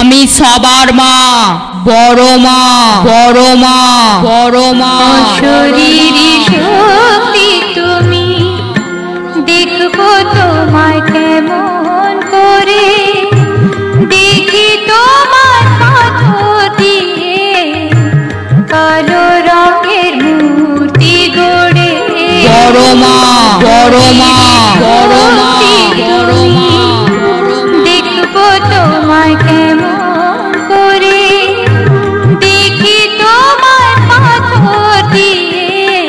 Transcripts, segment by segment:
আমি সবার মা, বড় মা, বড় মা, বড় মা। অশরীরী শক্তি তুমি, দেখবো তোমায় কেমন করে, দেখি তোমার পাথর দিয়ে কালো রঙের মূর্তি গড়ে। বড় মা, বড় মা, বড় মা, বড় মা। দেখবো তোমায় কেমন করে, দেখি তোমার পাথর দিয়ে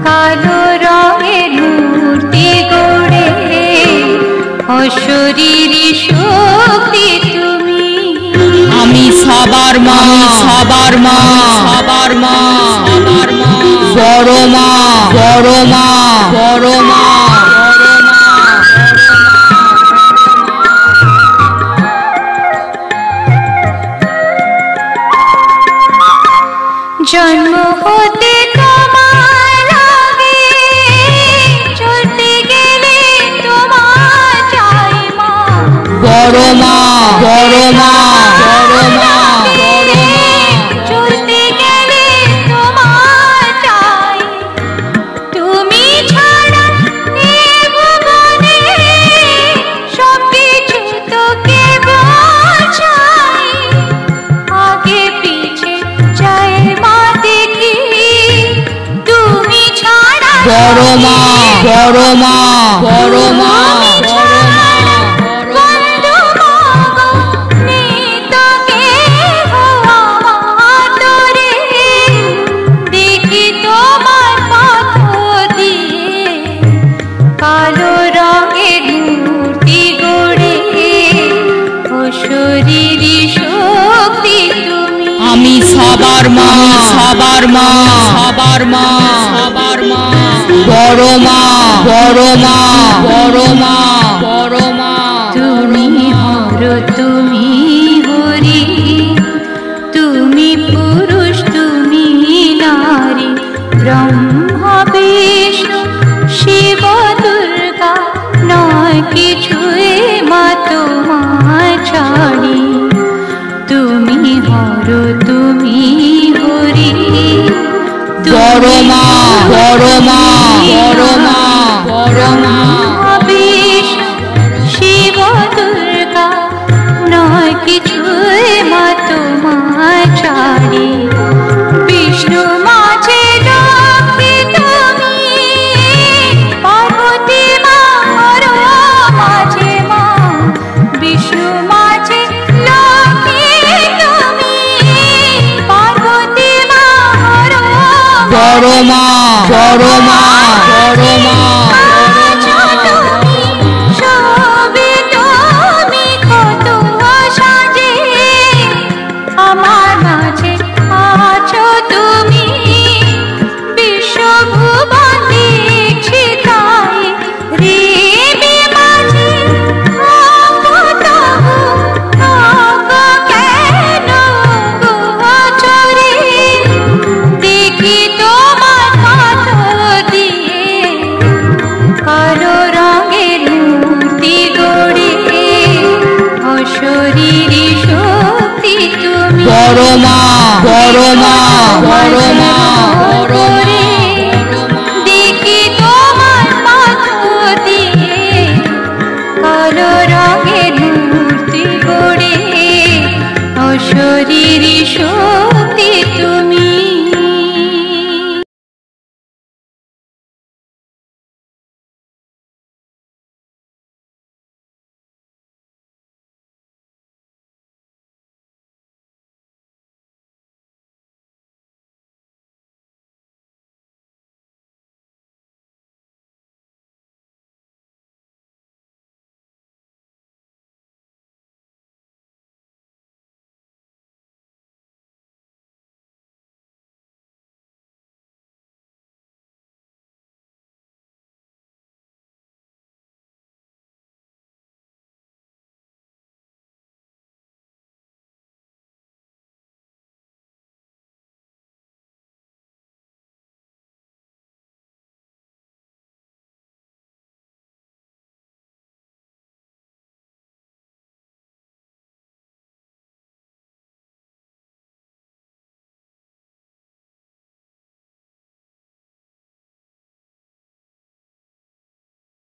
কালো রঙের মূর্তি গড়ে। অশরীরী শক্তি তুমি, আমি সবার মা, সবার মা, সবার মা, সবার মা। বড় মা, বড় মা, বড় মা, বড় মা। জন্ম হতে তোমার লাগে, চলতে গেলে তোমার চাই মা। বড় মা, বড় মা, বড় মা, বড় মা। চলতে গেলে তোমার চাই, তুমি ছাড়া এ ভুবনে সবকিছু তো কেবল চাই। আগে পিছে চাই মা দেখি, তুমি ছাড়া বড় মা, বড় মা, বড় মা, বড় মা। বন্ধু মাগো নেই তো কেহ আমার তরে, দেখি তোমার পাথর দিয়ে কালো রঙের মূর্তি গড়ে। অশরীরী শক্তি তুমি, আমি সবার মা, সবার মা, সবার মা, সবার মা। বড় মা, বড় মা, বড় মা, বড় মা। তুমি হর তুমি হরি, তুমি পুরুষ তুমি নারী, ব্রহ্মা বিষ্ণু শিব দুর্গা নয় কিছুই মা তোমার ছাড়ি। তুমি হর তুমি হরি, বড় মা, বড় মা, বড় মা, বড় মা। বিষ্ণু শিব দুর্গা নয় কিছুই মা তোমার ছাড়ি। বিষ্ণু মাঝে লক্ষ্মী তুমি, পার্বতী মা হর মাঝে মা। বিষ্ণু মাঝে লক্ষ্মী তুমি, পার্বতী মা হর। বড় মা, বড় মা,